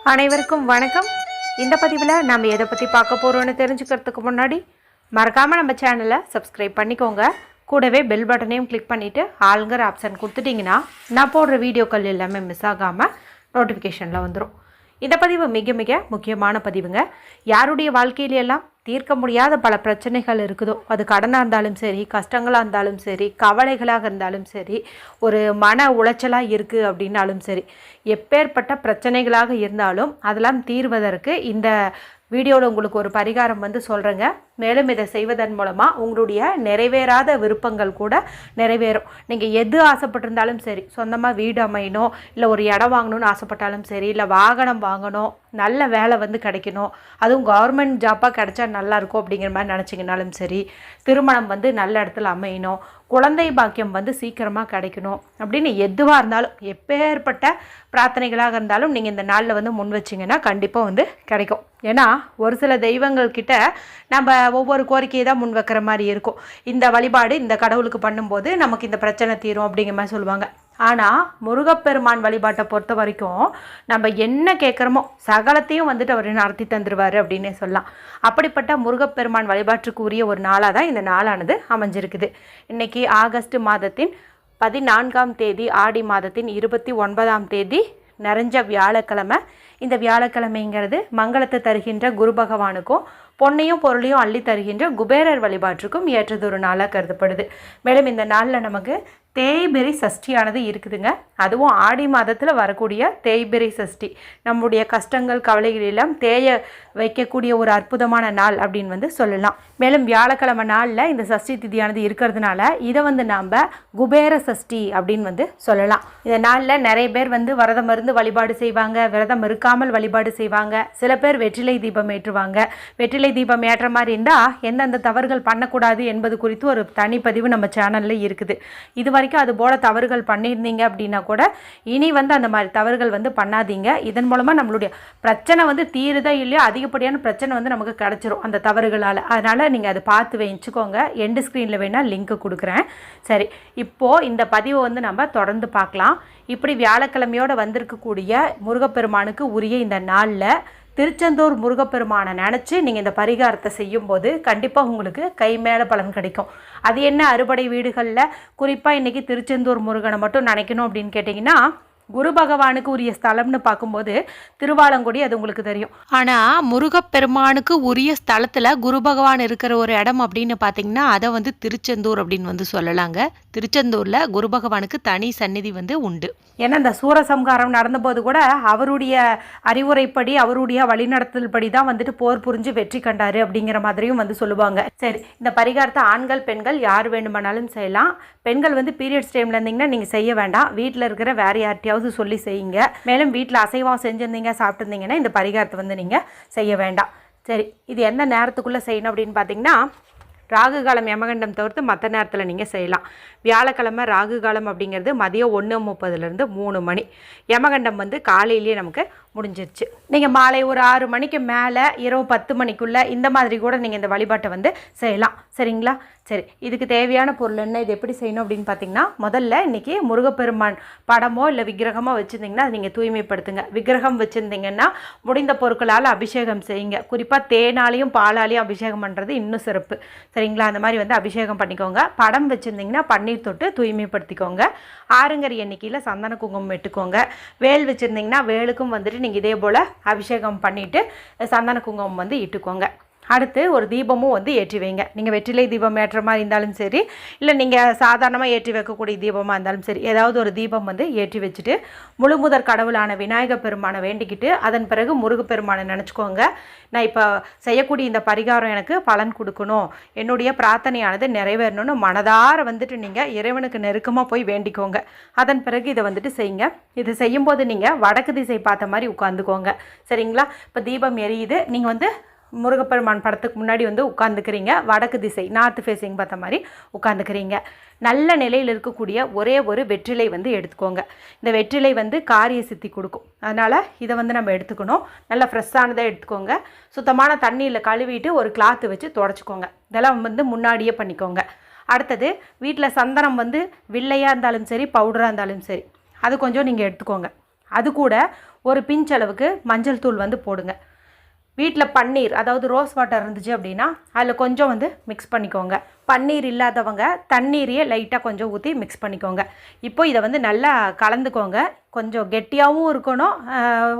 அனைவருக்கும் வணக்கம். இந்த பதிவில் நம்ம எதை பற்றி பார்க்க போகிறோன்னு தெரிஞ்சுக்கிறதுக்கு முன்னாடி மறக்காமல் நம்ம சேனலை சப்ஸ்கிரைப் பண்ணிக்கோங்க. கூடவே பெல் பட்டனையும் கிளிக் பண்ணிவிட்டு ஆளுங்கிற ஆப்ஷன் கொடுத்துட்டிங்கன்னா நான் போடுற வீடியோக்கள் எல்லாமே மிஸ் ஆகாமல் நோட்டிஃபிகேஷனில் வந்துடும். இந்த பதிவு மிக மிக முக்கியமான பதிவுங்க. யாருடைய வாழ்க்கையிலெல்லாம் தீர்க்க முடியாத பல பிரச்சனைகள் இருக்குதோ, அது கடனாக இருந்தாலும் சரி, கஷ்டங்களாக இருந்தாலும் சரி, கவலைகளாக இருந்தாலும் சரி, ஒரு மன உளைச்சலாக இருக்குது அப்படின்னாலும் சரி, எப்பேற்பட்ட பிரச்சனைகளாக இருந்தாலும் அதெல்லாம் தீர்வதற்கு இந்த வீடியோவில் உங்களுக்கு ஒரு பரிகாரம் சொல்கிறேங்க. மேலும் இதை செய்வதன் மூலமாக உங்களுடைய நிறைவேறாத விருப்பங்கள் கூட நிறைவேறும். நீங்கள் எது ஆசைப்பட்டிருந்தாலும் சரி, சொந்தமாக வீடு அமையணும், இல்லை ஒரு இடம் வாங்கணும்னு ஆசைப்பட்டாலும் சரி, இல்லை வாகனம் வாங்கணும், நல்ல வேலை கிடைக்கணும், அதுவும் கவர்மெண்ட் ஜாப்பாக கிடைச்சா நல்லாயிருக்கும் அப்படிங்கிற மாதிரி நினச்சிங்கனாலும் சரி, திருமணம் நல்ல இடத்துல அமையணும், குழந்தை பாக்கியம் சீக்கிரமாக கிடைக்கணும் அப்படின்னு எதுவாக இருந்தாலும், எப்பேற்பட்ட பிரார்த்தனைகளாக இருந்தாலும் நீங்கள் இந்த நாளில் முன் வச்சிங்கன்னா கண்டிப்பாக கிடைக்கும். ஏன்னா ஒரு சில தெய்வங்கள் கிட்ட நம்ம ஒவ்வொரு கோரிக்கையை தான் முன் வைக்கிற மாதிரி இருக்கும். இந்த வழிபாடு இந்த கடவுளுக்கு பண்ணும்போது நமக்கு இந்த பிரச்சனை தீரும் அப்படிங்கிற மாதிரி சொல்லுவாங்க. ஆனால் முருகப்பெருமான் வழிபாட்டை பொறுத்த வரைக்கும் நம்ம என்ன கேட்குறோமோ சகலத்தையும் அவர் நடத்தி தந்துடுவார் அப்படின்னே சொல்லலாம். அப்படிப்பட்ட முருகப்பெருமான் வழிபாட்டுக்கு உரிய ஒரு நாளாக தான் இந்த நாளானது அமைஞ்சிருக்குது. இன்றைக்கி ஆகஸ்ட் மாதத்தின் 14ஆம் தேதி, ஆடி மாதத்தின் 29ஆம் தேதி நிறைஞ்ச வியாழக்கிழமை. இந்த வியாழக்கிழமைங்கிறது மங்களத்தை தருகின்ற குரு பகவானுக்கும் பொன்னையும் பொருளையும் அள்ளி தருகின்ற குபேரர் வழிபாட்டுக்கும் ஏற்றதொரு நாளாக கருதப்படுது. மேலும் இந்த நாளில் நமக்கு தேய்பிரை சஷ்டியானது இருக்குதுங்க. அதுவும் ஆடி மாதத்தில் வரக்கூடிய தேய்பிரை சஷ்டி நம்முடைய கஷ்டங்கள் கவலைகள் எல்லாம் தேய வைக்கக்கூடிய ஒரு அற்புதமான நாள் அப்படின்னு சொல்லலாம். மேலும் வியாழக்கிழமை நாளில் இந்த சஷ்டி திதியானது இருக்கிறதுனால இதை நாம் குபேர சஷ்டி அப்படின்னு சொல்லலாம். இந்த நாளில் நிறைய பேர் விரதம் இருந்து வழிபாடு செய்வாங்க, விரதம் இருக்காமல் வழிபாடு செய்வாங்க. சில பேர் வெற்றிலை தீபம் ஏற்றுவாங்க. வெற்றிலை தீபம் ஏற்ற மாதிரி இருந்தால் எந்தெந்த தவறுகள் பண்ணக்கூடாது என்பது குறித்து ஒரு தனிப்பதிவு நம்ம சேனலில் இருக்குது. இது வரைக்கும் அது போல தவறுகள் பண்ணியிருந்தீங்க அப்படின்னா கூட இனி அந்த மாதிரி தவறுகள் பண்ணாதீங்க. இதன் மூலமாக நம்மளுடைய பிரச்சனை தீருதா இல்லையோ அதிகப்படியான பிரச்சனை நமக்கு கிடச்சிரும் அந்த தவறுகளால். அதனால் நீங்கள் அதை பார்த்து வச்சுக்கோங்க. எண்டு ஸ்க்ரீனில் வேணால் லிங்க்கு கொடுக்குறேன். சரி, இப்போது இந்த பதிவை நம்ம தொடர்ந்து பார்க்கலாம். இப்படி வியாழக்கிழமையோடு வந்திருக்கக்கூடிய முருகப்பெருமானுக்கு உரிய இந்த நாளில் திருச்செந்தூர் முருகப்பெருமானை நினச்சி நீங்கள் இந்த பரிகாரத்தை செய்யும்போது கண்டிப்பாக உங்களுக்கு கை மேலே பலன் கிடைக்கும். அது என்ன, அறுபடை வீடுகளில் குறிப்பாக இன்றைக்கி திருச்செந்தூர் முருகனை மட்டும் நினைக்கணும் அப்படின்னு கேட்டிங்கன்னா, குரு பகவானுக்கு உரிய ஸ்தலம்னு பார்க்கும்போது திருவாலங்குடி, அது உங்களுக்கு தெரியும். ஆனால் முருகப்பெருமானுக்கு உரிய ஸ்தலத்தில் குரு பகவான் இருக்கிற ஒரு இடம் அப்படின்னு பார்த்தீங்கன்னா அதை திருச்செந்தூர் அப்படின்னு சொல்லலாங்க. திருச்செந்தூரில் குரு பகவானுக்கு தனி சந்நிதி உண்டு. ஏன்னா இந்த சூரசம்ஹாரம் நடந்தபோது கூட அவருடைய அறிவுரைப்படி, அவருடைய வழிநடத்தல் படி தான் போர் புரிஞ்சு வெற்றி கண்டார் அப்படிங்கிற மாதிரியும் சொல்லுவாங்க. சரி, இந்த பரிகாரத்தை ஆண்கள் பெண்கள் யார் வேண்டுமானாலும் செய்யலாம். பெண்கள் பீரியட்ஸ் டைமில் இருந்தீங்கன்னா நீங்கள் செய்ய வேண்டாம். வீட்டில் இருக்கிற வேறு யார்ட்டையாவது சொல்லி செய்யுங்க. மேலும் வீட்டில் அசைவம் செஞ்சுருந்தீங்க, சாப்பிட்டுருந்தீங்கன்னா இந்த பரிகாரத்தை நீங்கள் செய்ய வேண்டாம். சரி, இது எந்த நேரத்துக்குள்ளே செய்யணும் அப்படின்னு பார்த்தீங்கன்னா, ராகு காலம் யமகண்டம் தவிர்த்து மற்ற நேரத்தில் நீங்கள் செய்யலாம். வியாழக்கிழமை ராகு காலம் அப்படிங்கிறது மதியம் 1:30 3 மணி. யமகண்டம் காலையிலேயே நமக்கு முடிஞ்சிருச்சு. நீங்கள் மாலை ஒரு 6 மணிக்கு மேலே இரவு 10 மணிக்குள்ளே இந்த மாதிரி கூட நீங்கள் இந்த வழிபாட்டை செய்யலாம். சரிங்களா? சரி, இதுக்கு தேவையான பொருள் என்ன, இது எப்படி செய்யணும் அப்படின்னு பார்த்தீங்கன்னா, முதல்ல இன்றைக்கி முருகப்பெருமான் படமோ இல்லை விக்கிரகமோ வச்சுருந்தீங்கன்னா அது நீங்கள் தூய்மைப்படுத்துங்க. விக்கிரகம் வச்சுருந்தீங்கன்னா முடிந்த பொருட்களால் அபிஷேகம் செய்யுங்க. குறிப்பாக தேனாலையும் பாலாலையும் அபிஷேகம் பண்ணுறது இன்னும் சிறப்பு. சரிங்களா? அந்த மாதிரி அபிஷேகம் பண்ணிக்கோங்க. படம் வச்சுருந்தீங்கன்னா பன்னீர் தொட்டு தூய்மைப்படுத்திக்கோங்க. ஆறுங்கரி எண்ணிக்கையில் சந்தன குங்குமம் இட்டுக்கோங்க. வேல் வச்சுருந்தீங்கன்னா வேலுக்கும் நீங்கள் இதே போல் அபிஷேகம் பண்ணிவிட்டு சந்தன குங்குமம் இட்டுக்கோங்க. அடுத்து ஒரு தீபமும் ஏற்றி வைங்க. நீங்கள் வெற்றிலை தீபம் ஏற்ற மாதிரி இருந்தாலும் சரி, இல்லை நீங்கள் சாதாரணமாக ஏற்றி வைக்கக்கூடிய தீபமாக இருந்தாலும் சரி, ஏதாவது ஒரு தீபம் ஏற்றி வச்சுட்டு முழுமுதற் கடவுளான விநாயகர் பெருமானை வேண்டிக்கிட்டு அதன் பிறகு முருகப்பெருமானை நினச்சிக்கோங்க. நான் இப்போ செய்யக்கூடிய இந்த பரிகாரம் எனக்கு பலன் கொடுக்கணும், என்னுடைய பிரார்த்தனையானது நிறைவேறணும்னு மனதார நீங்கள் இறைவனுக்கு நெருக்கமாக போய் வேண்டிக்கோங்க. அதன் பிறகு இதை செய்யுங்க. இது செய்யும்போது நீங்கள் வடக்கு திசை பார்த்த மாதிரி உட்காந்துக்கோங்க. சரிங்களா? இப்போ தீபம் எரியுது, நீங்கள் முருகப்பெருமான் படத்துக்கு முன்னாடி உட்காந்துக்கிறீங்க. வடக்கு திசை நார்த் ஃபேஸிங் பார்த்த மாதிரி உட்காந்துக்கிறீங்க. நல்ல நிலையில் இருக்கக்கூடிய ஒரே ஒரு வெற்றிலை எடுத்துக்கோங்க. இந்த வெற்றிலை காரிய சித்தி கொடுக்கும். அதனால் இதை நம்ம எடுத்துக்கணும். நல்லா ஃப்ரெஷ்ஷானதை எடுத்துக்கோங்க. சுத்தமான தண்ணியில் கழுவிட்டு ஒரு கிளாத்து வச்சு துடைச்சிக்கோங்க. இதெல்லாம் முன்னாடியே பண்ணிக்கோங்க. அடுத்தது வீட்டில் சந்தனம் வில்லையாக இருந்தாலும் சரி, பவுடராக இருந்தாலும் சரி, அது கொஞ்சம் நீங்கள் எடுத்துக்கோங்க. அது கூட ஒரு பிஞ்ச் அளவுக்கு மஞ்சள் தூள் வந்து போடுங்க. வீட்டில் பன்னீர் அதாவது ரோஸ் வாட்டர் இருந்துச்சு அப்படின்னா அதில் கொஞ்சம் வந்து மிக்ஸ் பண்ணிக்கோங்க. பன்னீர் இல்லாதவங்க தண்ணீரையே லைட்டாக கொஞ்சம் ஊற்றி மிக்ஸ் பண்ணிக்கோங்க. இப்போ இதை வந்து நல்லா கலந்துக்கோங்க. கொஞ்சம் கெட்டியாகவும் இருக்கணும்,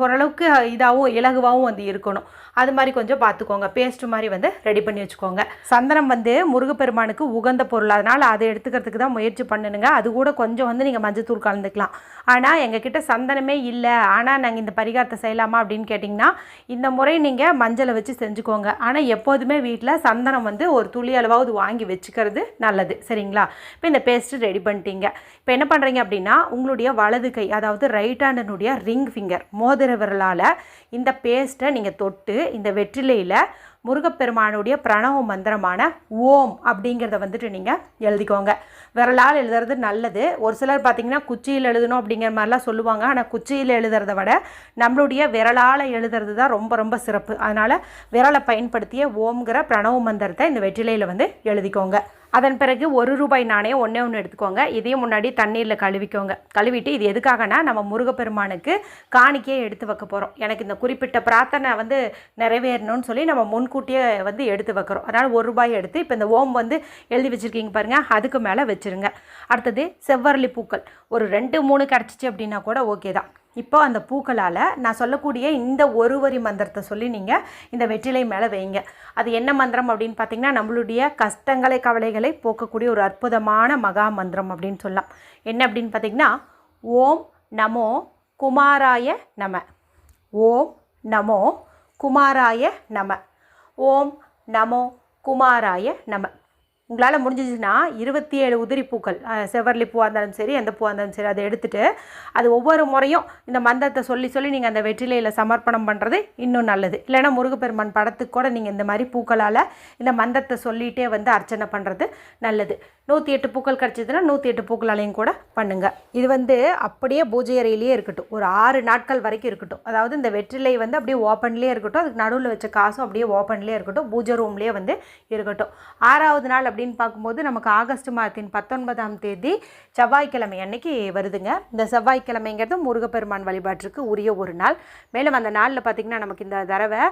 ஓரளவுக்கு இதாகவும் இலகுவாகவும் வந்து இருக்கணும். அது மாதிரி கொஞ்சம் பார்த்துக்கோங்க. பேஸ்ட் மாதிரி வந்து ரெடி பண்ணி வச்சுக்கோங்க. சந்தனம் வந்து முருகப்பெருமானுக்கு உகந்த பொருள், அதனால் அதை எடுத்துக்கிறதுக்கு தான் முயற்சி பண்ணுங்க. அது கூட கொஞ்சம் வந்து நீங்கள் மஞ்சத்தூள் கலந்துக்கலாம். ஆனால் எங்ககிட்ட சந்தனமே இல்லை, ஆனால் நாங்கள் இந்த பரிகாரத்தை செய்யலாமா அப்படின்னு கேட்டிங்கன்னா இந்த முறை நீங்கள் மஞ்சளை வச்சு செஞ்சுக்கோங்க. ஆனால் எப்போதுமே வீட்டில் சந்தனம் வந்து ஒரு துளி அளவாவது வாங்கி வச்சுக்கிறது நல்லது. சரிங்களா? இப்போ இந்த பேஸ்ட்டு ரெடி பண்ணிட்டீங்க. இப்போ என்ன பண்ணுறீங்க அப்படின்னா உங்களுடைய வலது கை அதாவது ரைட் ஹேண்டனுடைய ரிங் ஃபிங்கர் மோதிர விரலால் இந்த பேஸ்ட்டை நீங்கள் தொட்டு இந்த வெற்றிலையில் முருகப்பெருமானுடைய பிரணவ மந்திரமான ஓம் அப்படிங்கிறத வந்துட்டு நீங்கள் எழுதிக்கோங்க. விரலால் எழுதுறது நல்லது. ஒரு சிலர் பார்த்திங்கன்னா குச்சியில் எழுதணும் அப்படிங்கிற மாதிரிலாம் சொல்லுவாங்க. ஆனால் குச்சியில் எழுதுறத விட நம்மளுடைய விரலால் எழுதுறது தான் ரொம்ப ரொம்ப சிறப்பு. அதனால் விரலை பயன்படுத்திய ஓம்ங்கிற பிரணவ மந்திரத்தை இந்த வெற்றிலையில் வந்து எழுதிக்கோங்க. அதன் பிறகு ₹1 நாணயம் ஒன்று எடுத்துக்கோங்க. இதையும் முன்னாடி தண்ணீரில் கழுவிட்டு இது எதுக்காகனா நம்ம முருகப்பெருமானுக்கு காணிக்கையே எடுத்து வைக்க போகிறோம். எனக்கு இந்த குறிப்பிட்ட பிரார்த்தனை வந்து நிறைவேறணும்னு சொல்லி நம்ம முன்கூட்டியே வந்து எடுத்து வைக்கிறோம். அதனால் ₹1 எடுத்து இப்போ இந்த ஓம் வந்து எழுதி வச்சுருக்கீங்க பாருங்கள், அதுக்கு மேலே வச்சுருங்க. அடுத்தது செவ்வரளி பூக்கள் ஒரு 2-3 கிடச்சிச்சு அப்படின்னா கூட ஓகே தான். இப்போ அந்த பூக்களால் நான் சொல்லக்கூடிய இந்த ஒரு வரி மந்திரத்தை சொல்லி நீங்கள் இந்த வெற்றிலை மேலே வைங்க. அது என்ன மந்திரம் அப்படின்னு பார்த்தீங்கன்னா நம்மளுடைய கஷ்டங்களை கவலைகளை போக்கக்கூடிய ஒரு அற்புதமான மகா மந்திரம் அப்படின்னு சொல்லலாம். என்ன அப்படின்னு பார்த்தீங்கன்னா ஓம் நமோ குமாராய நம, ஓம் நமோ குமாராய நம, ஓம் நமோ குமாராய நம. உங்களால் முடிஞ்சிச்சுன்னா 27 உதிரி பூக்கள், செவ்வரளி பூவாக இருந்தாலும் சரி எந்த பூவாக இருந்தாலும் சரி, அதை எடுத்துகிட்டு அது ஒவ்வொரு முறையும் இந்த மந்திரத்தை சொல்லி நீங்கள் அந்த வெற்றிலையில் சமர்ப்பணம் பண்ணுறது இன்னும் நல்லது. இல்லைனா முருகப்பெருமான் படத்துக்கு கூட நீங்கள் இந்த மாதிரி பூக்களால் இந்த மந்திரத்தை சொல்லிகிட்டே வந்து அர்ச்சனை பண்ணுறது நல்லது. 108 பூக்கள் கிடச்சிதுன்னா 108 பூக்களாலையும் கூட பண்ணுங்கள். இது வந்து அப்படியே பூஜை அறையிலேயே இருக்கட்டும், ஒரு 6 நாட்கள் வரைக்கும் இருக்கட்டும். அதாவது இந்த வெற்றிலை வந்து அப்படியே ஓப்பன்லேயே இருக்கட்டும், அதுக்கு நடுவில் வச்ச காசும் அப்படியே ஓப்பன்லேயே இருக்கட்டும், பூஜை ரூம்லேயே வந்து இருக்கட்டும். 6வது நாள் அப்படின்னு பார்க்கும்போது நமக்கு ஆகஸ்ட் மாதத்தின் 19ஆம் தேதி செவ்வாய்க்கிழமை அன்னைக்கு வருதுங்க. இந்த செவ்வாய்க்கிழமைங்கிறது முருகப்பெருமான் வழிபாட்டிற்கு உரிய ஒரு நாள். மேலும் அந்த நாளில் பார்த்திங்கன்னா நமக்கு இந்த தடவை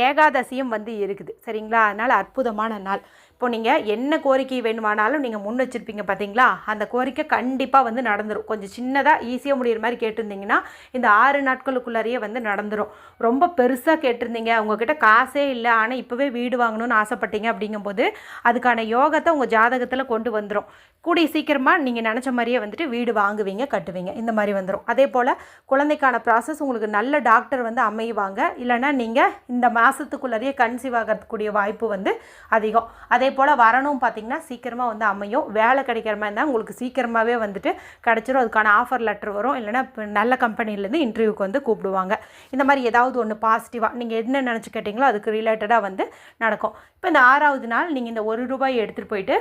ஏகாதசியும் வந்து இருக்குது. சரிங்களா? அதனால் அற்புதமான நாள். இப்போ நீங்கள் என்ன கோரிக்கை வேணுமானாலும் நீங்கள் முன் வச்சுருப்பீங்க பார்த்தீங்களா, அந்த கோரிக்கை கண்டிப்பாக வந்து நடந்துடும். கொஞ்சம் சின்னதாக ஈஸியாக முடிகிற மாதிரி கேட்டிருந்தீங்கன்னா இந்த 6 நாட்களுக்குள்ளாரையே வந்து நடந்துடும். ரொம்ப பெருசாக கேட்டிருந்தீங்க, உங்ககிட்ட காசே இல்லை ஆனால் இப்போவே வீடு வாங்கணும்னு ஆசைப்பட்டீங்க அப்படிங்கும்போது அதுக்கான யோகத்தை உங்கள் ஜாதகத்தில் கொண்டு வந்துடும். கூடிய சீக்கிரமாக நீங்கள் நினச்ச மாதிரியே வந்துட்டு வீடு வாங்குவீங்க, கட்டுவீங்க, இந்த மாதிரி வந்துடும். அதே போல் குழந்தைக்கான ப்ராசஸ் உங்களுக்கு நல்ல டாக்டர் வந்து அமைவாங்க. இல்லைனா நீங்கள் இந்த மாதத்துக்குள்ளாரையே கன்சீவ் ஆகிறதுக்கூடிய வாய்ப்பு வந்து அதிகம். அதே போல் வரணும் பார்த்திங்கன்னா சீக்கிரமாக வந்து அமையும். வேலை கிடைக்கிற மாதிரி இருந்தால் உங்களுக்கு சீக்கிரமாகவே வந்துட்டு கிடச்சிரும். அதுக்கான ஆஃபர் லெட்டர் வரும். இல்லைனா நல்ல கம்பெனிலேருந்து இன்டர்வியூக்கு வந்து கூப்பிடுவாங்க. இந்த மாதிரி ஏதாவது ஒன்று பாசிட்டிவாக நீங்கள் என்ன நினச்சி கேட்டிங்களோ அதுக்கு ரிலேட்டடாக வந்து நடக்கும். இப்போ இந்த 6வது நாள் நீங்கள் இந்த ₹1 எடுத்துகிட்டு போயிட்டு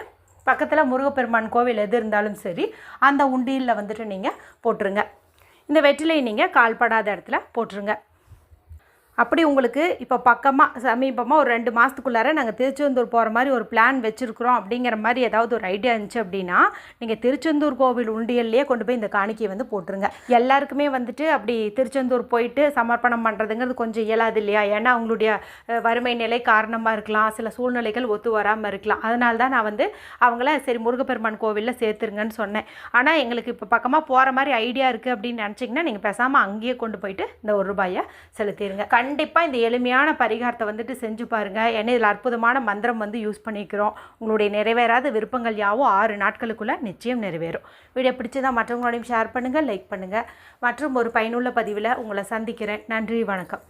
பக்கத்தில் முருகப்பெருமான் கோவில் எது இருந்தாலும் சரி அந்த உண்டியலில் வந்துட்டு நீங்கள் போட்டுருங்க. இந்த வெற்றிலை நீங்கள் கால்படாத இடத்துல போட்டுருங்க. அப்படி உங்களுக்கு இப்போ பக்கமாக சமீபமாக ஒரு 2 மாதத்துக்குள்ளார நாங்கள் திருச்செந்தூர் போகிற மாதிரி ஒரு பிளான் வச்சுருக்குறோம் அப்படிங்கிற மாதிரி ஏதாவது ஒரு ஐடியா இருந்துச்சு அப்படின்னா நீங்கள் திருச்செந்தூர் கோவில் உண்டியல்லையே கொண்டு போய் இந்த காணிக்கையை வந்து போட்டுருங்க. எல்லாருக்குமே வந்துட்டு அப்படி திருச்செந்தூர் போயிட்டு சமர்ப்பணம் பண்ணுறதுங்கிறது கொஞ்சம் இயலாது இல்லையா? ஏன்னா அவங்களுடைய வறுமை நிலை காரணமாக இருக்கலாம், சில சூழ்நிலைகள் ஒத்து வராமல் இருக்கலாம். அதனால தான் நான் வந்து அவங்கள சரி முருகப்பெருமான் கோவிலில் சேர்த்துருங்கன்னு சொன்னேன். ஆனால் எங்களுக்கு இப்போ பக்கமாக போகிற மாதிரி ஐடியா இருக்குது அப்படின்னு நினச்சிங்கன்னா நீங்கள் பேசாமல் அங்கேயே கொண்டு போயிட்டு இந்த ₹1 செலுத்திடுங்க. கண்டிப்பாக இந்த எளிமையான பரிகாரத்தை வந்துட்டு செஞ்சு பாருங்கள். ஏன்னா இதில் அற்புதமான மந்திரம் வந்து யூஸ் பண்ணிக்கிறோம். உங்களுடைய நிறைவேறாத விருப்பங்கள் யாவும் 6 நாட்களுக்குள்ளே நிச்சயம் நிறைவேறும். வீடியோ பிடிச்சதான் மற்றவங்களோடையும் ஷேர் பண்ணுங்கள், லைக் பண்ணுங்கள். மற்றும் ஒரு பயனுள்ள பதிவில் உங்களை சந்திக்கிறேன். நன்றி, வணக்கம்.